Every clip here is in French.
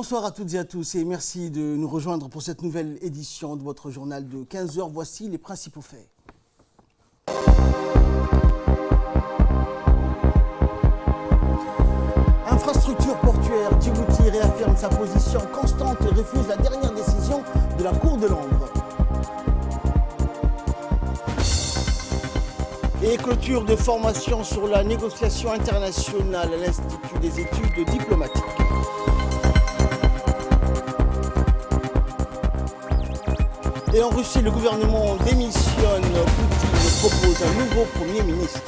Bonsoir à toutes et à tous et merci de nous rejoindre pour cette nouvelle édition de votre journal de 15h. Voici les principaux faits. Infrastructure portuaire, Djibouti réaffirme sa position constante et refuse la dernière décision de la Cour de Londres. Et clôture de formation sur la négociation internationale à l'Institut des études diplomatiques. Et en Russie, le gouvernement démissionne. Poutine propose un nouveau Premier ministre.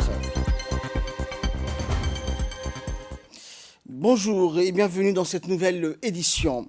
Bonjour et bienvenue dans cette nouvelle édition.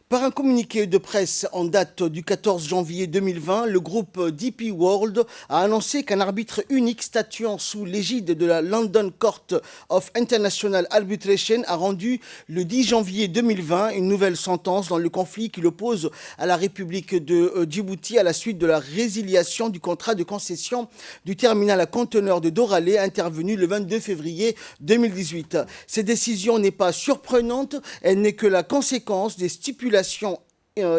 Par un communiqué de presse en date du 14 janvier 2020, le groupe DP World a annoncé qu'un arbitre unique statuant sous l'égide de la London Court of International Arbitration a rendu le 10 janvier 2020 une nouvelle sentence dans le conflit qui l'oppose à la République de Djibouti à la suite de la résiliation du contrat de concession du terminal à conteneurs de Doralé intervenu le 22 février 2018. Cette décision n'est pas surprenante, elle n'est que la conséquence des stipulations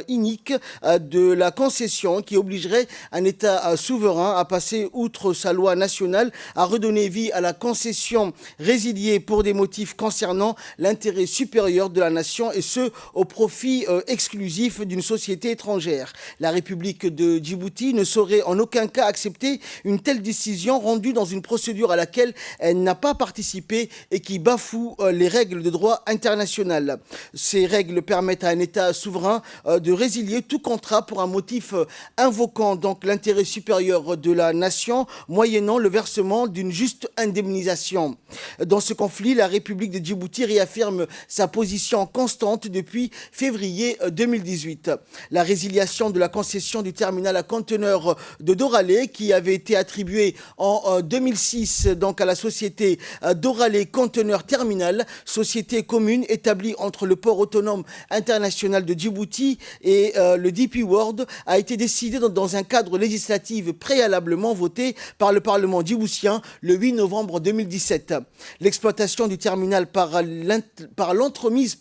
inique de la concession qui obligerait un État souverain à passer outre sa loi nationale, à redonner vie à la concession résiliée pour des motifs concernant l'intérêt supérieur de la nation et ce, au profit exclusif d'une société étrangère. La République de Djibouti ne saurait en aucun cas accepter une telle décision rendue dans une procédure à laquelle elle n'a pas participé et qui bafoue les règles de droit international. Ces règles permettent à un État souverain de résilier tout contrat pour un motif invoquant donc l'intérêt supérieur de la nation, moyennant le versement d'une juste indemnisation. Dans ce conflit, la République de Djibouti réaffirme sa position constante depuis février 2018. La résiliation de la concession du terminal à conteneurs de Doralé, qui avait été attribuée en 2006 donc à la société Doralé Conteneur Terminal, société commune établie entre le port autonome international de Djibouti et le DP World, a été décidé dans un cadre législatif préalablement voté par le Parlement djiboutien le 8 novembre 2017. L'exploitation du terminal par l'entremise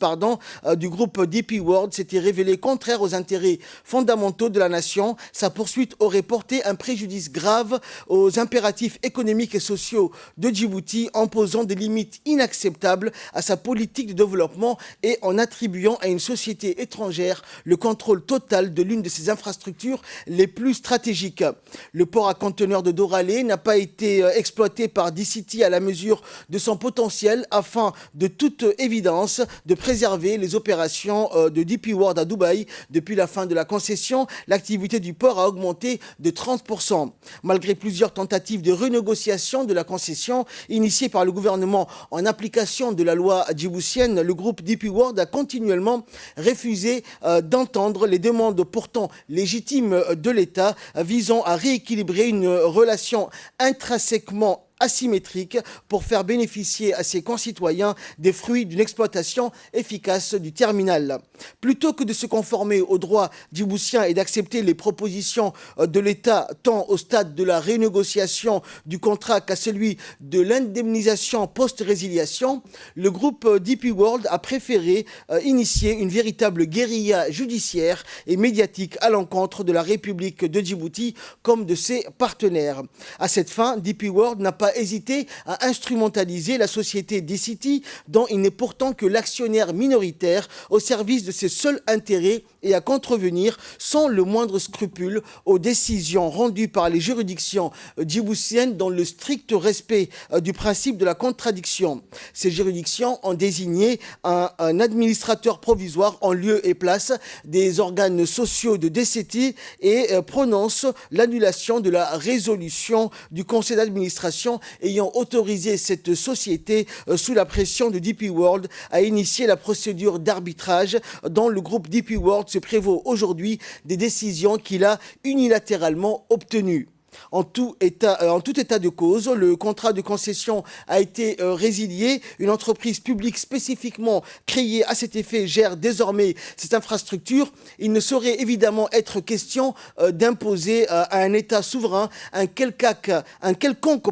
du groupe DP World s'était révélée contraire aux intérêts fondamentaux de la nation. Sa poursuite aurait porté un préjudice grave aux impératifs économiques et sociaux de Djibouti en posant des limites inacceptables à sa politique de développement et en attribuant à une société étrangère le contrôle total de l'une de ses infrastructures les plus stratégiques. Le port à conteneurs de Doralé n'a pas été exploité par DCT à la mesure de son potentiel afin de toute évidence de préserver les opérations de DP World à Dubaï. Depuis la fin de la concession, l'activité du port a augmenté de 30%. Malgré plusieurs tentatives de renégociation de la concession initiées par le gouvernement en application de la loi djiboutienne, le groupe DP World a continuellement refusé d'entendre les demandes pourtant légitimes de l'État visant à rééquilibrer une relation intrinsèquement asymétrique pour faire bénéficier à ses concitoyens des fruits d'une exploitation efficace du terminal. Plutôt que de se conformer aux droits djiboutiens et d'accepter les propositions de l'État tant au stade de la renégociation du contrat qu'à celui de l'indemnisation post-résiliation, le groupe DP World a préféré initier une véritable guérilla judiciaire et médiatique à l'encontre de la République de Djibouti comme de ses partenaires. À cette fin, DP World n'a pas hésité à instrumentaliser la société DCT, dont il n'est pourtant que l'actionnaire minoritaire, au service de ses seuls intérêts et à contrevenir sans le moindre scrupule aux décisions rendues par les juridictions djiboutiennes dans le strict respect du principe de la contradiction. Ces juridictions ont désigné un administrateur provisoire en lieu et place des organes sociaux de DCT et prononcent l'annulation de la résolution du conseil d'administration ayant autorisé cette société sous la pression de DP World à initier la procédure d'arbitrage dont le groupe DP World se prévaut aujourd'hui des décisions qu'il a unilatéralement obtenues. En tout état de cause, le contrat de concession a été résilié. Une entreprise publique spécifiquement créée à cet effet gère désormais cette infrastructure. Il ne saurait évidemment être question d'imposer à un État souverain un quelconque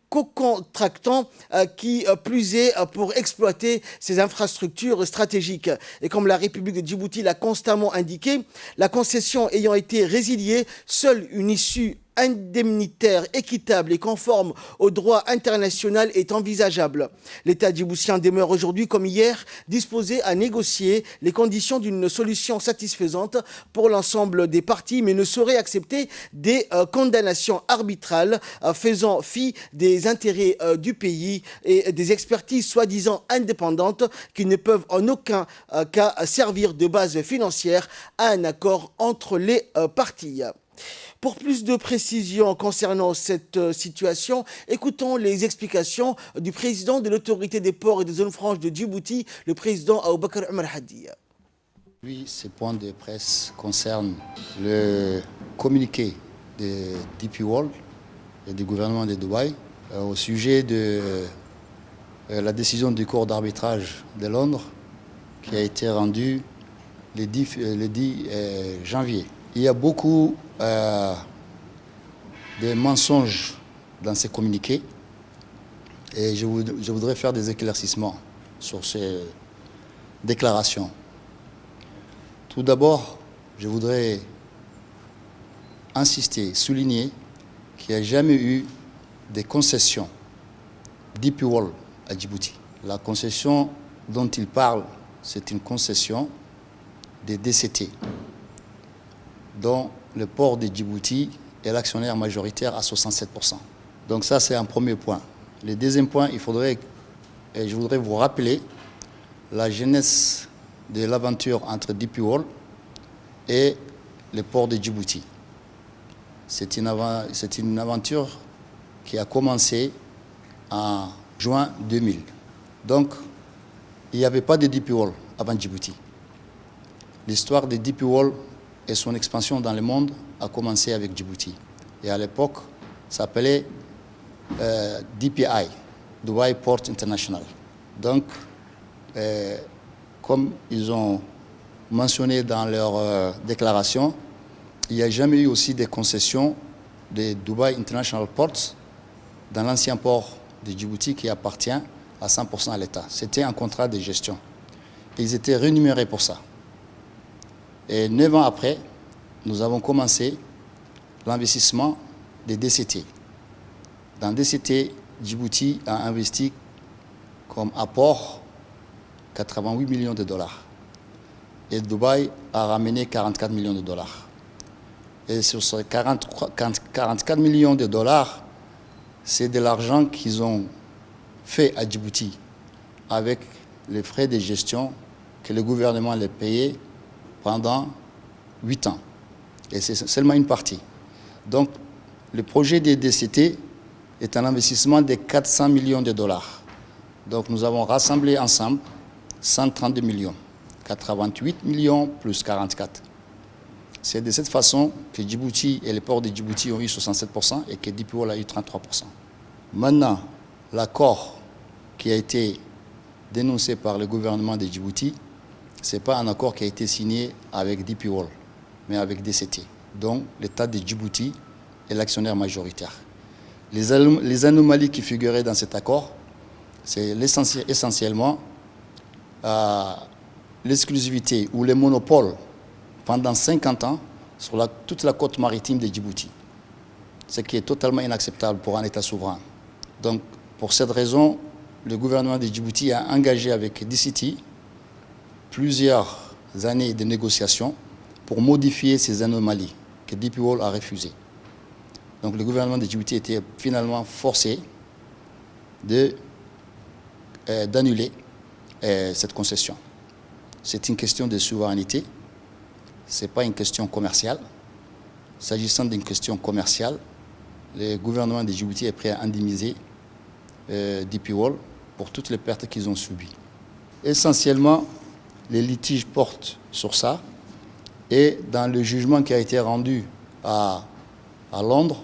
co-contractant qui plus est pour exploiter ces infrastructures stratégiques. Et comme la République de Djibouti l'a constamment indiqué, la concession ayant été résiliée, seule une issue indemnitaire, équitable et conforme au droit international est envisageable. L'État djiboutien demeure aujourd'hui, comme hier, disposé à négocier les conditions d'une solution satisfaisante pour l'ensemble des parties, mais ne saurait accepter des condamnations arbitrales faisant fi des intérêts du pays et des expertises soi-disant indépendantes qui ne peuvent en aucun cas servir de base financière à un accord entre les parties. Pour plus de précisions concernant cette situation, écoutons les explications du président de l'autorité des ports et des zones franches de Djibouti, le président Aboubakar Omar Hadi. Oui, ces points de presse concernent le communiqué de DP World et du gouvernement de Dubaï au sujet de la décision du cours d'arbitrage de Londres qui a été rendue le 10 janvier. Il y a beaucoup de mensonges dans ces communiqués et je voudrais faire des éclaircissements sur ces déclarations. Tout d'abord, je voudrais insister, souligner qu'il n'y a jamais eu de concession DP World à Djibouti. La concession dont il parle, c'est une concession des DCT, dont le port de Djibouti est l'actionnaire majoritaire à 67%. Donc ça, c'est un premier point. Le deuxième point, je voudrais vous rappeler la genèse de l'aventure entre DP World et le port de Djibouti. C'est une aventure qui a commencé en juin 2000. Donc, il n'y avait pas de DP World avant Djibouti. L'histoire de DP World et son expansion dans le monde a commencé avec Djibouti. Et à l'époque, ça s'appelait DPI, Dubai Port International. Donc, comme ils ont mentionné dans leur déclaration, il n'y a jamais eu aussi de concessions de Dubai International Ports dans l'ancien port de Djibouti qui appartient à 100% à l'État. C'était un contrat de gestion. Ils étaient rémunérés pour ça. Et 9 ans après, nous avons commencé l'investissement des DCT. Dans DCT, Djibouti a investi comme apport 88 millions de dollars. Et Dubaï a ramené 44 millions de dollars. Et sur ces 44 millions de dollars, c'est de l'argent qu'ils ont fait à Djibouti avec les frais de gestion que le gouvernement les payait pendant 8 ans. Et c'est seulement une partie. Donc, le projet des DCT est un investissement de 400 millions de dollars. Donc, nous avons rassemblé ensemble 132 millions. 88 millions plus 44. C'est de cette façon que Djibouti et les ports de Djibouti ont eu 67% et que DP World a eu 33%. Maintenant, l'accord qui a été dénoncé par le gouvernement de Djibouti, ce n'est pas un accord qui a été signé avec DP World, mais avec DCT, dont l'État de Djibouti est l'actionnaire majoritaire. Les anomalies qui figuraient dans cet accord, c'est essentiellement l'exclusivité ou le monopole pendant 50 ans sur toute la côte maritime de Djibouti, ce qui est totalement inacceptable pour un État souverain. Donc, pour cette raison, le gouvernement de Djibouti a engagé avec DCT plusieurs années de négociations pour modifier ces anomalies que DP World a refusées. Donc, le gouvernement de Djibouti était finalement forcé d'annuler cette concession. C'est une question de souveraineté, ce n'est pas une question commerciale. S'agissant d'une question commerciale, le gouvernement de Djibouti est prêt à indemniser DP World pour toutes les pertes qu'ils ont subies. Essentiellement, les litiges portent sur ça. Et dans le jugement qui a été rendu à Londres,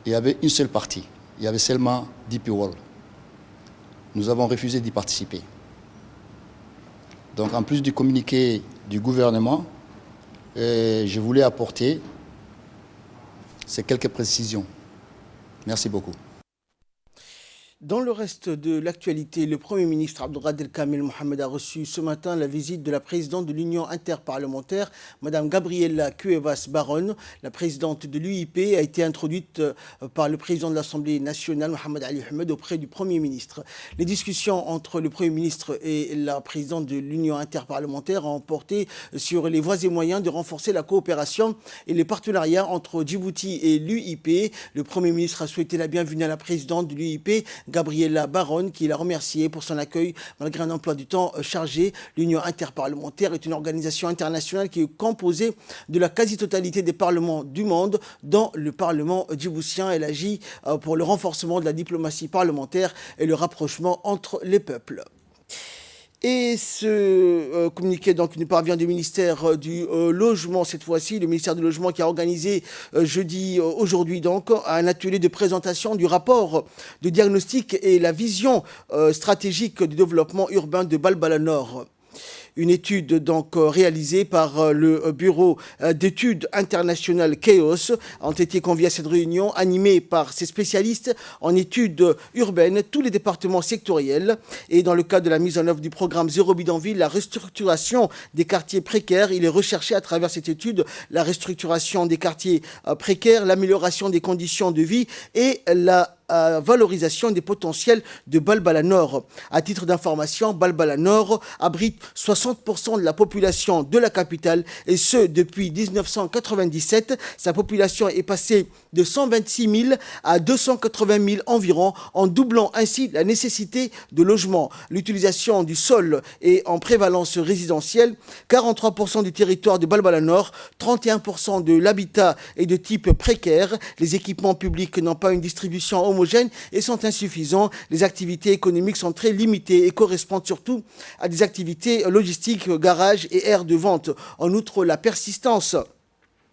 il y avait une seule partie. Il y avait seulement DP World. Nous avons refusé d'y participer. Donc, en plus du communiqué du gouvernement, je voulais apporter ces quelques précisions. Merci beaucoup. Dans le reste de l'actualité, le Premier ministre Abdelkader Kamel Mohamed a reçu ce matin la visite de la présidente de l'Union interparlementaire, Mme Gabriela Cuevas Baron. La présidente de l'UIP a été introduite par le président de l'Assemblée nationale, Mohamed Ali Ahmed, auprès du Premier ministre. Les discussions entre le Premier ministre et la présidente de l'Union interparlementaire ont porté sur les voies et moyens de renforcer la coopération et les partenariats entre Djibouti et l'UIP. Le Premier ministre a souhaité la bienvenue à la présidente de l'UIP, Gabriela Baron, qui l'a remerciée pour son accueil malgré un emploi du temps chargé. L'Union interparlementaire est une organisation internationale qui est composée de la quasi-totalité des parlements du monde, dont le Parlement djiboutien. Elle agit pour le renforcement de la diplomatie parlementaire et le rapprochement entre les peuples. Et ce communiqué donc nous parvient du ministère du Logement cette fois-ci, le ministère du Logement qui a organisé aujourd'hui donc un atelier de présentation du rapport de diagnostic et la vision stratégique du développement urbain de Balbala Nord. Une étude donc réalisée par le bureau d'études internationales Chaos ont été conviés à cette réunion animée par ces spécialistes en études urbaines, tous les départements sectoriels. Et dans le cadre de la mise en œuvre du programme Zéro Bidonville, la restructuration des quartiers précaires, il est recherché à travers cette étude la restructuration des quartiers précaires, l'amélioration des conditions de vie et la valorisation des potentiels de Balbala Nord. À titre d'information, Balbala Nord abrite 60% de la population de la capitale et ce depuis 1997. Sa population est passée de 126 000 à 280 000 environ, en doublant ainsi la nécessité de logement. L'utilisation du sol est en prévalence résidentielle. 43% du territoire de Balbala Nord, 31% de l'habitat est de type précaire. Les équipements publics n'ont pas une distribution homogènes et sont insuffisants. Les activités économiques sont très limitées et correspondent surtout à des activités logistiques, garages et aires de vente. En outre, la persistance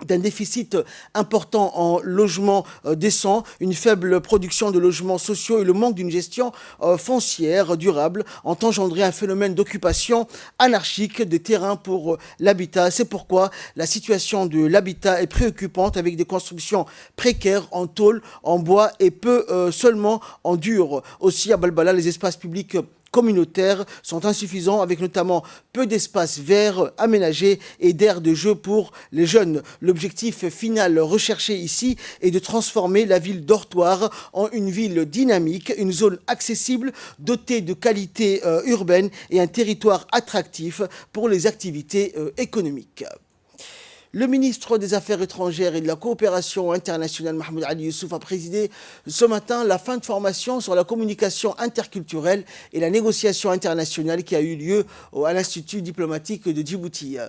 d'un déficit important en logement décent, une faible production de logements sociaux et le manque d'une gestion foncière durable ont engendré un phénomène d'occupation anarchique des terrains pour l'habitat. C'est pourquoi la situation de l'habitat est préoccupante avec des constructions précaires en tôle, en bois et peu seulement en dur. Aussi à Balbala, les espaces publics communautaires sont insuffisants avec notamment peu d'espaces verts aménagés et d'aires de jeu pour les jeunes. L'objectif final recherché ici est de transformer la ville dortoir en une ville dynamique, une zone accessible, dotée de qualités urbaines et un territoire attractif pour les activités économiques. Le ministre des Affaires étrangères et de la coopération internationale, Mohamed Ali Youssouf, a présidé ce matin la fin de formation sur la communication interculturelle et la négociation internationale qui a eu lieu à l'Institut diplomatique de Djibouti.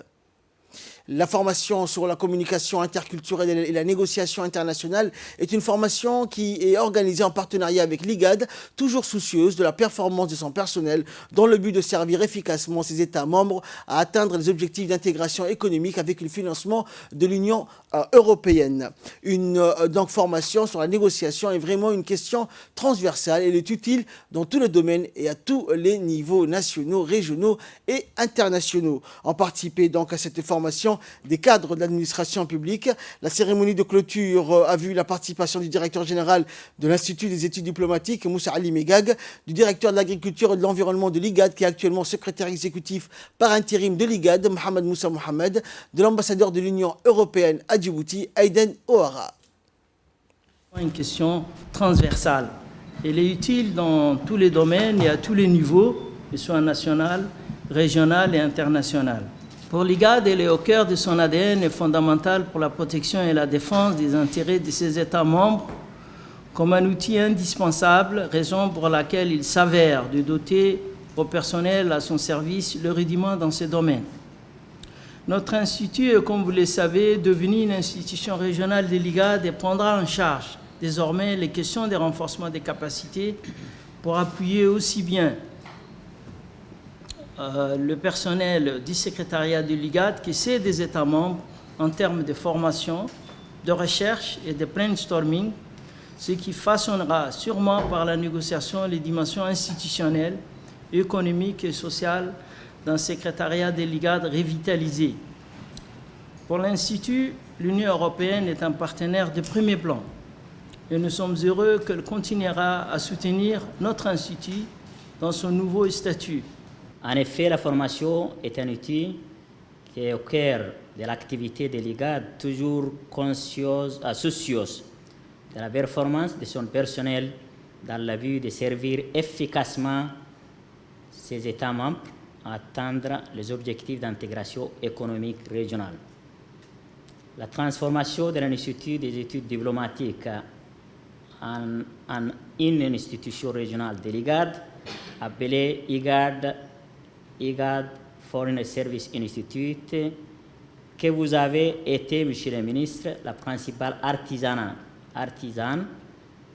La formation sur la communication interculturelle et la négociation internationale est une formation qui est organisée en partenariat avec l'IGAD, toujours soucieuse de la performance de son personnel, dans le but de servir efficacement ses États membres à atteindre les objectifs d'intégration économique avec le financement de l'Union européenne. Une formation sur la négociation est vraiment une question transversale. Elle est utile dans tous les domaines et à tous les niveaux nationaux, régionaux et internationaux. En participer donc à cette formation des cadres de l'administration publique. La cérémonie de clôture a vu la participation du directeur général de l'Institut des études diplomatiques, Moussa Ali Megag, du directeur de l'agriculture et de l'environnement de l'IGAD, qui est actuellement secrétaire exécutif par intérim de l'IGAD, Mohamed Moussa Mohamed, de l'ambassadeur de l'Union européenne à Djibouti, Aiden O'Hara. Une question transversale. Elle est utile dans tous les domaines et à tous les niveaux, que ce soit national, régional et international. Pour l'IGAD, elle est au cœur de son ADN et fondamentale pour la protection et la défense des intérêts de ses États membres comme un outil indispensable, raison pour laquelle il s'avère de doter au personnel à son service le rudiment dans ces domaines. Notre institut est, comme vous le savez, devenu une institution régionale de l'IGAD et prendra en charge désormais les questions de renforcement des capacités pour appuyer aussi bien le personnel du secrétariat de l'IGAD que c'est des États membres en termes de formation, de recherche et de brainstorming, ce qui façonnera sûrement par la négociation les dimensions institutionnelles, économiques et sociales d'un secrétariat de l'IGAD revitalisé. Pour l'Institut, l'Union européenne est un partenaire de premier plan. et nous sommes heureux qu'elle continuera à soutenir notre institut dans son nouveau statut. En effet, la formation est un outil qui est au cœur de l'activité de l'IGAD, toujours soucieuse de la performance de son personnel dans la vue de servir efficacement ses États membres à atteindre les objectifs d'intégration économique régionale. La transformation de l'Institut des études diplomatiques en une institution régionale de l'IGAD, appelée IGAD Foreign Service Institute, que vous avez été, Monsieur le ministre, la principale artisane,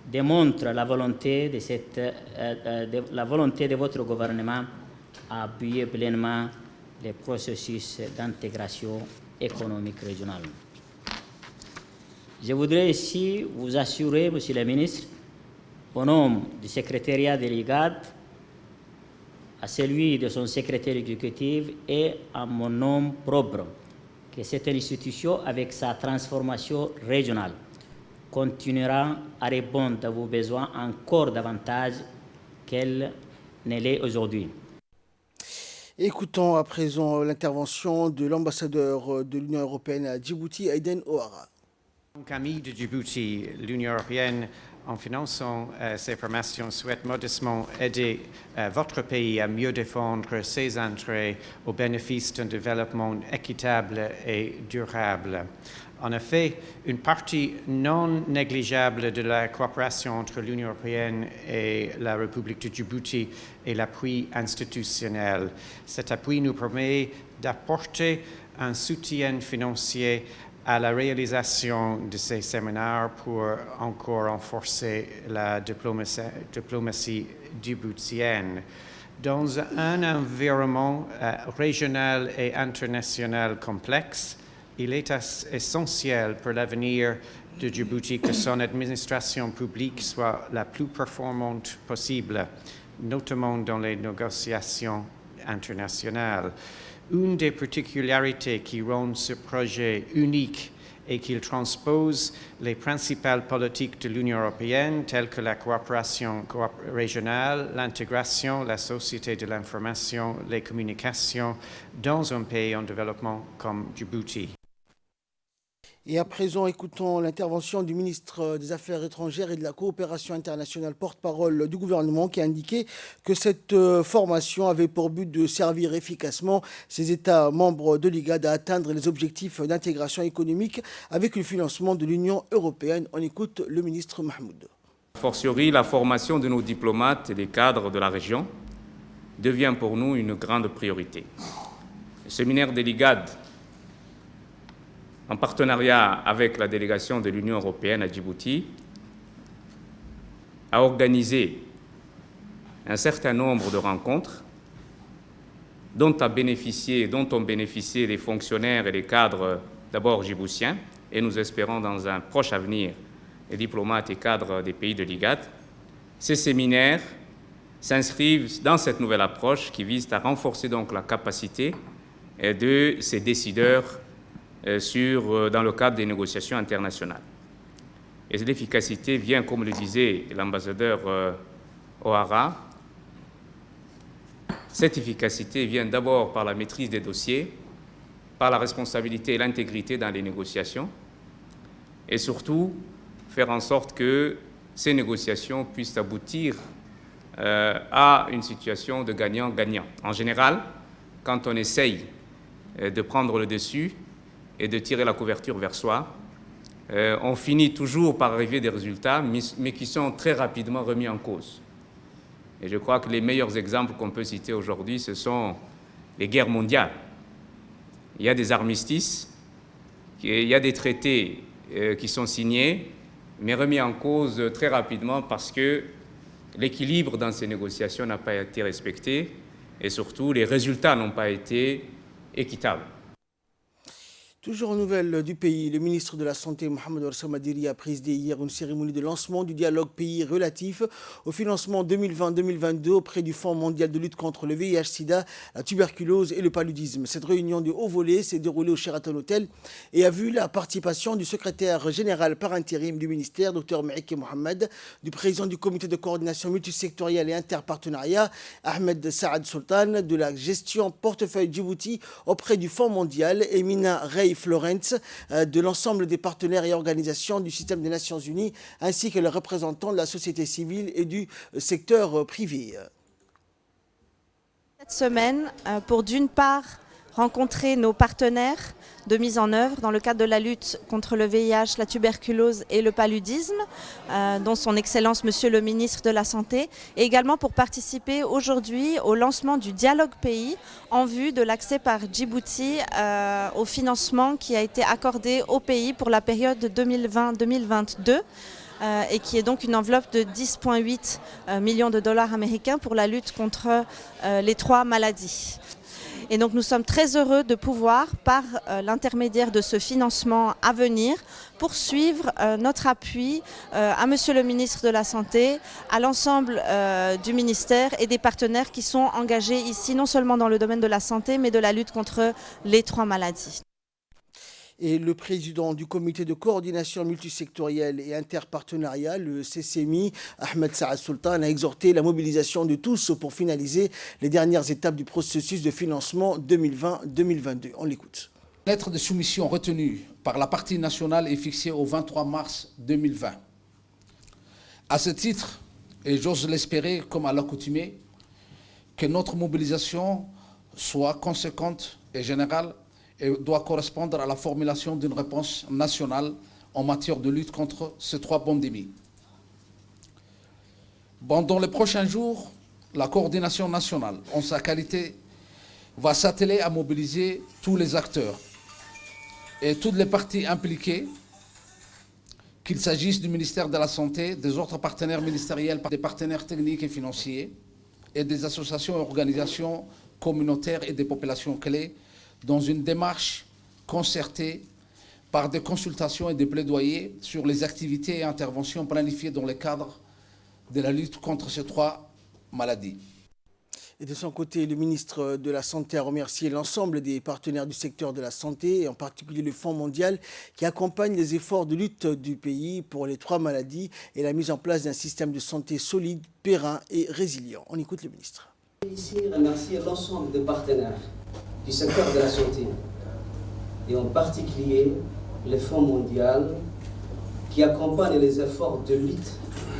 démontre la volonté de votre gouvernement à appuyer pleinement les processus d'intégration économique régionale. Je voudrais ici vous assurer, Monsieur le ministre, au nom du secrétariat de l'IGAD, à celui de son secrétaire exécutif et à mon nom propre, que cette institution, avec sa transformation régionale, continuera à répondre à vos besoins encore davantage qu'elle ne l'est aujourd'hui. Écoutons à présent l'intervention de l'ambassadeur de l'Union européenne à Djibouti, Aiden Ouattara. Donc, amis de Djibouti, l'Union européenne, en finançant ces formations, souhaite modestement aider votre pays à mieux défendre ses intérêts au bénéfice d'un développement équitable et durable. En effet, une partie non négligeable de la coopération entre l'Union européenne et la République de Djibouti est l'appui institutionnel. Cet appui nous permet d'apporter un soutien financier à la réalisation de ces séminaires pour encore renforcer la diplomatie djiboutienne. Dans un environnement régional et international complexe, il est essentiel pour l'avenir de Djibouti que son administration publique soit la plus performante possible, notamment dans les négociations internationales. Une des particularités qui rend ce projet unique est qu'il transpose les principales politiques de l'Union européenne, telles que la coopération régionale, l'intégration, la société de l'information, les communications, dans un pays en développement comme Djibouti. Et à présent, écoutons l'intervention du ministre des Affaires étrangères et de la coopération internationale, porte-parole du gouvernement, qui a indiqué que cette formation avait pour but de servir efficacement ces États membres de l'IGAD à atteindre les objectifs d'intégration économique avec le financement de l'Union européenne. On écoute le ministre Mahmoud. A fortiori, la formation de nos diplomates et des cadres de la région devient pour nous une grande priorité. Le séminaire de l'IGAD, en partenariat avec la délégation de l'Union européenne à Djibouti, a organisé un certain nombre de rencontres dont ont bénéficié les fonctionnaires et les cadres d'abord djiboutiens, et nous espérons dans un proche avenir les diplomates et cadres des pays de l'IGAD. Ces séminaires s'inscrivent dans cette nouvelle approche qui vise à renforcer donc la capacité de ces décideurs dans le cadre des négociations internationales. Et l'efficacité vient, comme le disait l'ambassadeur Ouattara, cette efficacité vient d'abord par la maîtrise des dossiers, par la responsabilité et l'intégrité dans les négociations, et surtout faire en sorte que ces négociations puissent aboutir à une situation de gagnant-gagnant. En général, quand on essaye de prendre le dessus et de tirer la couverture vers soi, on finit toujours par arriver à des résultats, mais qui sont très rapidement remis en cause. Et je crois que les meilleurs exemples qu'on peut citer aujourd'hui, ce sont les guerres mondiales. Il y a des armistices, il y a des traités qui sont signés, mais remis en cause très rapidement parce que l'équilibre dans ces négociations n'a pas été respecté et surtout les résultats n'ont pas été équitables. Toujours aux nouvelles du pays, le ministre de la Santé, Mohamed Warsa Madiri, a présidé hier une cérémonie de lancement du dialogue pays relatif au financement 2020-2022 auprès du Fonds mondial de lutte contre le VIH-Sida, la tuberculose et le paludisme. Cette réunion de haut volet s'est déroulée au Sheraton Hotel et a vu la participation du secrétaire général par intérim du ministère, Dr Meike Mohamed, du président du comité de coordination multisectorielle et interpartenariat, Ahmed Saad Sultan, de la gestion portefeuille Djibouti auprès du Fonds mondial, et Mina Rey Florence, de l'ensemble des partenaires et organisations du système des Nations Unies, ainsi que les représentants de la société civile et du secteur privé. Cette semaine, pour d'une part rencontrer nos partenaires de mise en œuvre dans le cadre de la lutte contre le VIH, la tuberculose et le paludisme, dont son Excellence Monsieur le Ministre de la Santé, et également pour participer aujourd'hui au lancement du dialogue pays en vue de l'accès par Djibouti au financement qui a été accordé au pays pour la période 2020-2022. Et qui est donc une enveloppe de 10,8 millions de dollars américains pour la lutte contre les 3 maladies. Et donc nous sommes très heureux de pouvoir, par l'intermédiaire de ce financement à venir, poursuivre notre appui à Monsieur le ministre de la Santé, à l'ensemble du ministère et des partenaires qui sont engagés ici, non seulement dans le domaine de la santé, mais de la lutte contre les 3 maladies. Et le président du comité de coordination multisectorielle et interpartenariat, le CCMI, Ahmed Saad Sultan, a exhorté la mobilisation de tous pour finaliser les dernières étapes du processus de financement 2020-2022. On l'écoute. La lettre de soumission retenue par la partie nationale est fixée au 23 mars 2020. À ce titre, et j'ose l'espérer comme à l'accoutumée, que notre mobilisation soit conséquente et générale et doit correspondre à la formulation d'une réponse nationale en matière de lutte contre ces 3 pandémies. Dans les prochains jours, la coordination nationale, en sa qualité, va s'atteler à mobiliser tous les acteurs et toutes les parties impliquées, qu'il s'agisse du ministère de la Santé, des autres partenaires ministériels, des partenaires techniques et financiers, et des associations et organisations communautaires et des populations clés, dans une démarche concertée par des consultations et des plaidoyers sur les activités et interventions planifiées dans le cadre de la lutte contre ces 3 maladies. Et de son côté, le ministre de la Santé a remercié l'ensemble des partenaires du secteur de la santé, et en particulier le Fonds mondial, qui accompagne les efforts de lutte du pays pour les 3 maladies et la mise en place d'un système de santé solide, périn et résilient. On écoute le ministre. Ici, remercier l'ensemble des partenaires du secteur de la santé, et en particulier le Fonds mondial qui accompagne les efforts de lutte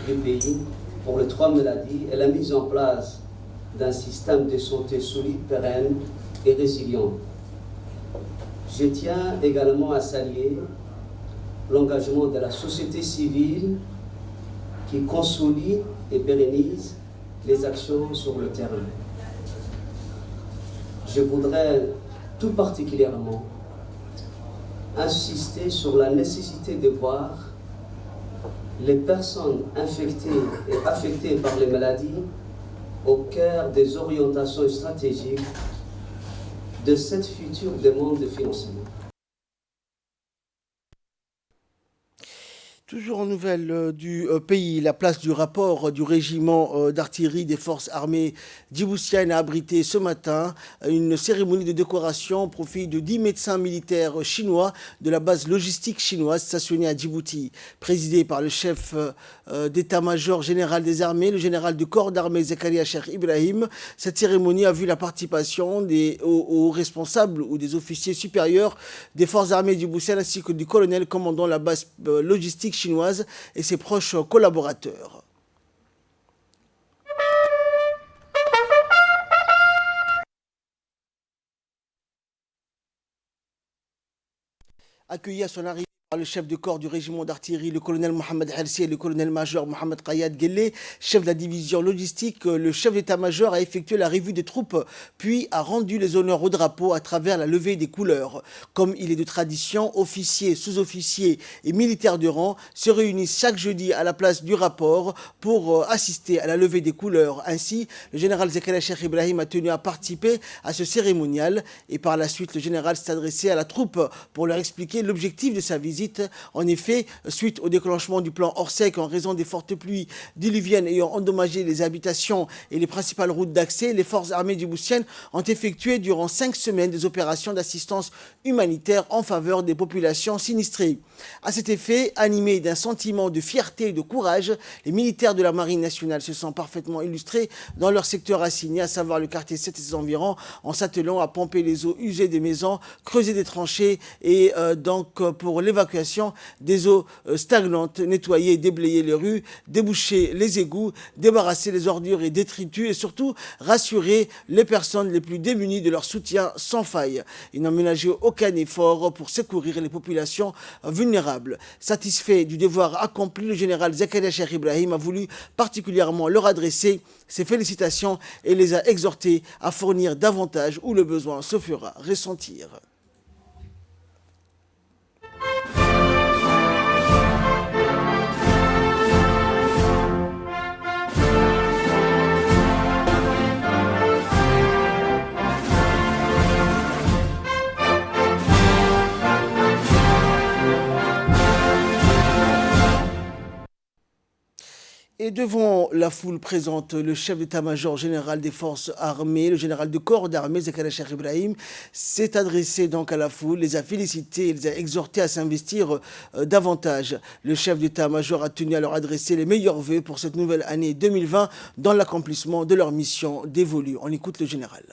du pays pour les 3 maladies et la mise en place d'un système de santé solide, pérenne et résilient. Je tiens également à saluer l'engagement de la société civile qui consolide et pérennise les actions sur le terrain. Je voudrais tout particulièrement insister sur la nécessité de voir les personnes infectées et affectées par les maladies au cœur des orientations stratégiques de cette future demande de financement. Toujours en nouvelles du pays, la place du rapport du régiment d'artillerie des forces armées djiboutiennes a abrité ce matin une cérémonie de décoration au profit de 10 médecins militaires chinois de la base logistique chinoise stationnée à Djibouti. Présidée par le chef d'état-major général des armées, le général du corps d'armée Zakaria Cheikh Ibrahim, cette cérémonie a vu la participation aux responsables ou des officiers supérieurs des forces armées djiboutiennes ainsi que du colonel commandant la base logistique chinoise et ses proches collaborateurs. Accueilli à son arrivée Le chef de corps du régiment d'artillerie, le colonel Mohamed Hersi et le colonel-major Mohamed Kayad Guelleh, chef de la division logistique, le chef d'état-major a effectué la revue des troupes, puis a rendu les honneurs au drapeau à travers la levée des couleurs. Comme il est de tradition, officiers, sous-officiers et militaires de rang se réunissent chaque jeudi à la place du rapport pour assister à la levée des couleurs. Ainsi, le général Zakaria Cheikh Ibrahim a tenu à participer à ce cérémonial et par la suite, le général s'est adressé à la troupe pour leur expliquer l'objectif de sa visite. En effet, suite au déclenchement du plan Orsec en raison des fortes pluies diluviennes ayant endommagé les habitations et les principales routes d'accès, les forces armées djiboutiennes ont effectué durant 5 semaines des opérations d'assistance humanitaire en faveur des populations sinistrées. À cet effet, animés d'un sentiment de fierté et de courage, les militaires de la Marine nationale se sont parfaitement illustrés dans leur secteur assigné, à savoir le quartier 7 et ses environs, en s'attelant à pomper les eaux usées des maisons, creuser des tranchées et pour l'évacuation des eaux stagnantes, nettoyer et déblayer les rues, déboucher les égouts, débarrasser les ordures et détritus et surtout rassurer les personnes les plus démunies de leur soutien sans faille. Ils n'ont ménagé aucun effort pour secourir les populations vulnérables. Satisfait du devoir accompli, le général Zakaria Cheikh Ibrahim a voulu particulièrement leur adresser ses félicitations et les a exhortés à fournir davantage où le besoin se fera ressentir. Et devant la foule présente, le chef d'état-major général des forces armées, le général de corps d'armée, Zakaria Cheikh Ibrahim, s'est adressé donc à la foule, les a félicités, les a exhortés à s'investir davantage. Le chef d'état-major a tenu à leur adresser les meilleurs vœux pour cette nouvelle année 2020 dans l'accomplissement de leur mission dévolue. On écoute le général.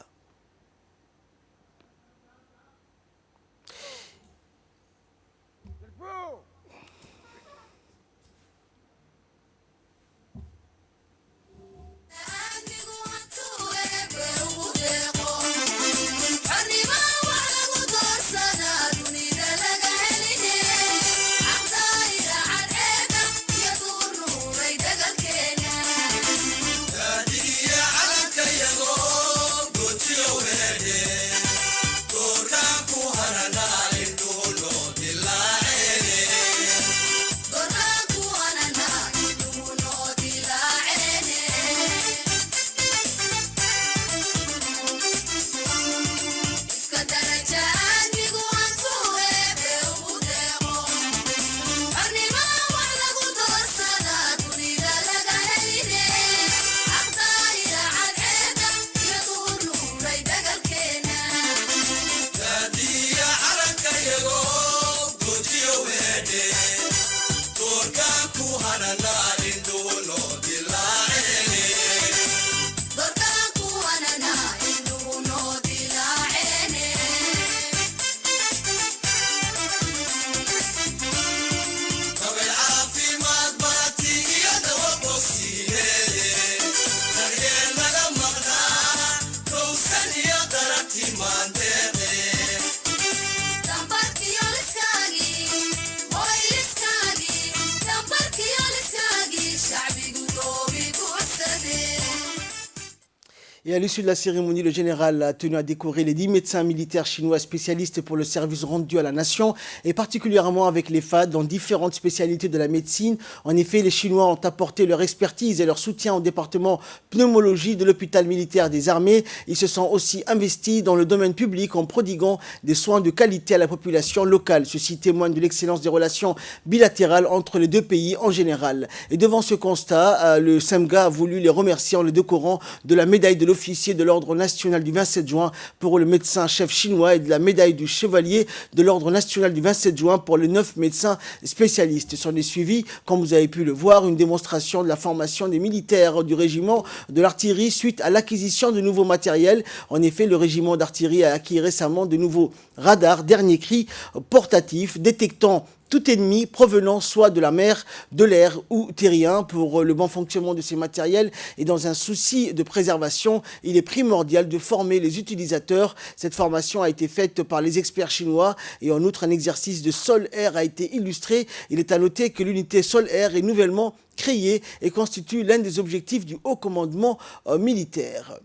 Et à l'issue de la cérémonie, le général a tenu à décorer les 10 médecins militaires chinois spécialistes pour le service rendu à la nation, et particulièrement avec les FAD dans différentes spécialités de la médecine. En effet, les Chinois ont apporté leur expertise et leur soutien au département pneumologie de l'hôpital militaire des armées. Ils se sont aussi investis dans le domaine public en prodiguant des soins de qualité à la population locale. Ceci témoigne de l'excellence des relations bilatérales entre les deux pays en général. Et devant ce constat, le SEMGA a voulu les remercier en les décorant de la médaille de l'officier de l'ordre national du 27 juin pour le médecin-chef chinois et de la médaille du chevalier de l'ordre national du 27 juin pour les 9 médecins spécialistes. S'en est suivi, comme vous avez pu le voir, une démonstration de la formation des militaires du régiment de l'artillerie suite à l'acquisition de nouveaux matériels. En effet, le régiment d'artillerie a acquis récemment de nouveaux radars dernier cri portatifs détectant tout ennemi provenant soit de la mer, de l'air ou terrien. Pour le bon fonctionnement de ces matériels et dans un souci de préservation, il est primordial de former les utilisateurs. Cette formation a été faite par les experts chinois et en outre un exercice de sol-air a été illustré. Il est à noter que l'unité sol-air est nouvellement créée et constitue l'un des objectifs du haut commandement militaire.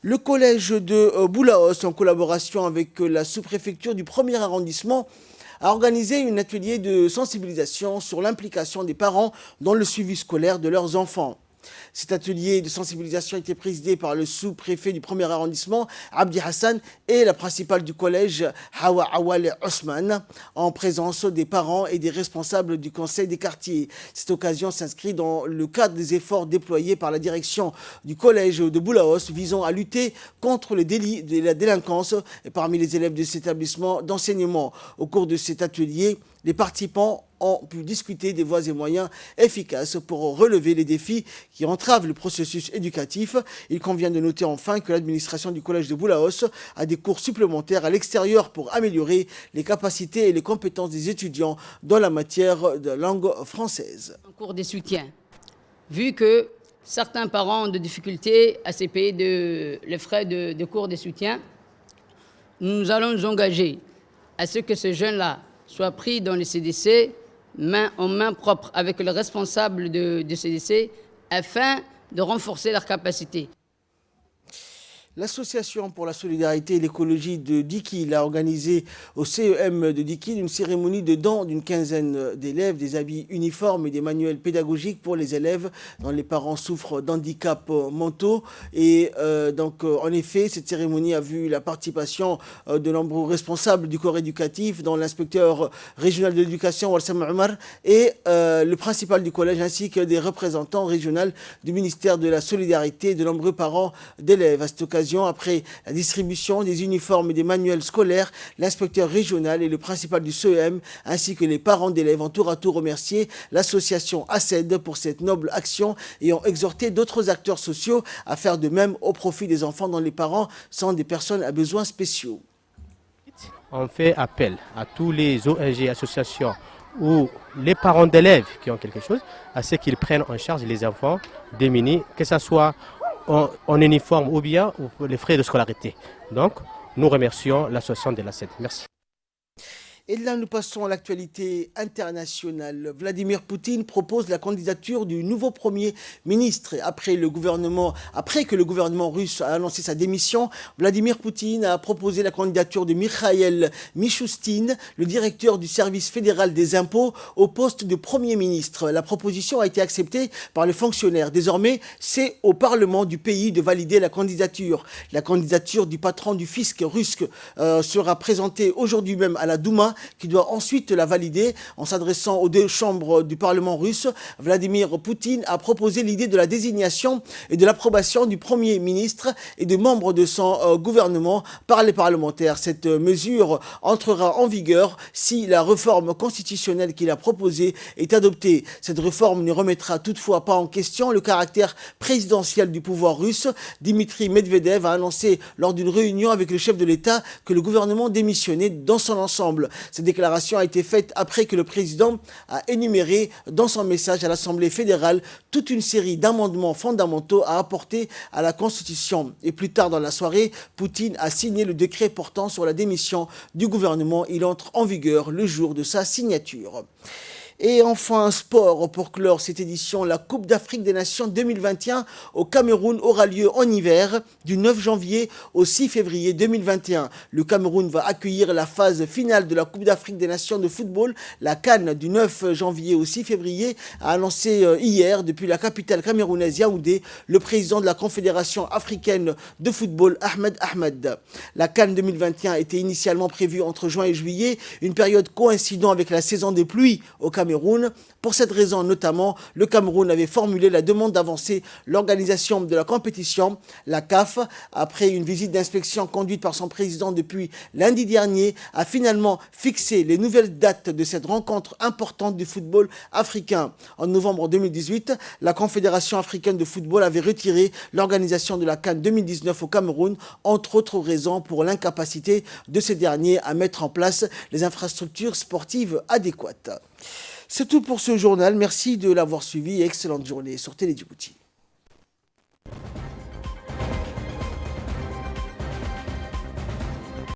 Le collège de Boulaos, en collaboration avec la sous-préfecture du 1er arrondissement, a organisé un atelier de sensibilisation sur l'implication des parents dans le suivi scolaire de leurs enfants. Cet atelier de sensibilisation a été présidé par le sous-préfet du 1er arrondissement, Abdi Hassan, et la principale du collège, Hawa Awal Osman, en présence des parents et des responsables du conseil des quartiers. Cette occasion s'inscrit dans le cadre des efforts déployés par la direction du collège de Boulaos visant à lutter contre le délit de la délinquance parmi les élèves de cet établissement d'enseignement. Au cours de cet atelier, les participants ont pu discuter des voies et moyens efficaces pour relever les défis qui entravent le processus éducatif. Il convient de noter enfin que l'administration du collège de Boulaos a des cours supplémentaires à l'extérieur pour améliorer les capacités et les compétences des étudiants dans la matière de langue française. Un cours de soutien, vu que certains parents ont des difficultés à se payer les frais de cours de soutien, nous allons nous engager à ce que ces jeunes-là soient pris dans les CDC, main en main propre avec le responsable de CDC, afin de renforcer leurs capacités. L'Association pour la solidarité et l'écologie de Dikil a organisé au CEM de Dikil une cérémonie de don d'une quinzaine d'élèves, des habits uniformes et des manuels pédagogiques pour les élèves dont les parents souffrent d'handicaps mentaux. Et en effet, cette cérémonie a vu la participation de nombreux responsables du corps éducatif, dont l'inspecteur régional de l'éducation, Walsam Omar, et le principal du collège, ainsi que des représentants régionaux du ministère de la Solidarité et de nombreux parents d'élèves. À cette occasion, après la distribution des uniformes et des manuels scolaires, l'inspecteur régional et le principal du CEM, ainsi que les parents d'élèves, ont tour à tour remercié l'association ACED pour cette noble action et ont exhorté d'autres acteurs sociaux à faire de même au profit des enfants dont les parents sont des personnes à besoins spéciaux. On fait appel à tous les ONG, associations ou les parents d'élèves qui ont quelque chose, à ce qu'ils prennent en charge les enfants démunis, que ce soit en uniforme ou bien les frais de scolarité. Donc, nous remercions l'association de l'ACED. Merci. Et là, nous passons à l'actualité internationale. Vladimir Poutine propose la candidature du nouveau Premier ministre. Après que le gouvernement russe a annoncé sa démission, Vladimir Poutine a proposé la candidature de Mikhail Mishustin, le directeur du service fédéral des impôts, au poste de Premier ministre. La proposition a été acceptée par le fonctionnaire. Désormais, c'est au Parlement du pays de valider la candidature. La candidature du patron du fisc russe sera présentée aujourd'hui même à la Douma, qui doit ensuite la valider. En s'adressant aux deux chambres du Parlement russe, Vladimir Poutine a proposé l'idée de la désignation et de l'approbation du Premier ministre et de membres de son gouvernement par les parlementaires. Cette mesure entrera en vigueur si la réforme constitutionnelle qu'il a proposée est adoptée. Cette réforme ne remettra toutefois pas en question le caractère présidentiel du pouvoir russe. Dmitri Medvedev a annoncé lors d'une réunion avec le chef de l'État que le gouvernement démissionnait dans son ensemble. Cette déclaration a été faite après que le président a énuméré dans son message à l'Assemblée fédérale toute une série d'amendements fondamentaux à apporter à la Constitution. Et plus tard dans la soirée, Poutine a signé le décret portant sur la démission du gouvernement. Il entre en vigueur le jour de sa signature. Et enfin, sport, pour clore cette édition, la Coupe d'Afrique des Nations 2021 au Cameroun aura lieu en hiver du 9 janvier au 6 février 2021. Le Cameroun va accueillir la phase finale de la Coupe d'Afrique des Nations de football. La CAN du 9 janvier au 6 février a annoncé hier, depuis la capitale camerounaise Yaoundé, le président de la Confédération africaine de football, Ahmed Ahmed. La CAN 2021 était initialement prévue entre juin et juillet, une période coïncidant avec la saison des pluies au Cameroun. Cameroun. Pour cette raison notamment, le Cameroun avait formulé la demande d'avancer l'organisation de la compétition. La CAF, après une visite d'inspection conduite par son président depuis lundi dernier, a finalement fixé les nouvelles dates de cette rencontre importante du football africain. En novembre 2018, la Confédération africaine de football avait retiré l'organisation de la CAN 2019 au Cameroun, entre autres raisons pour l'incapacité de ces derniers à mettre en place les infrastructures sportives adéquates. C'est tout pour ce journal. Merci de l'avoir suivi et excellente journée sur Télé Djibouti.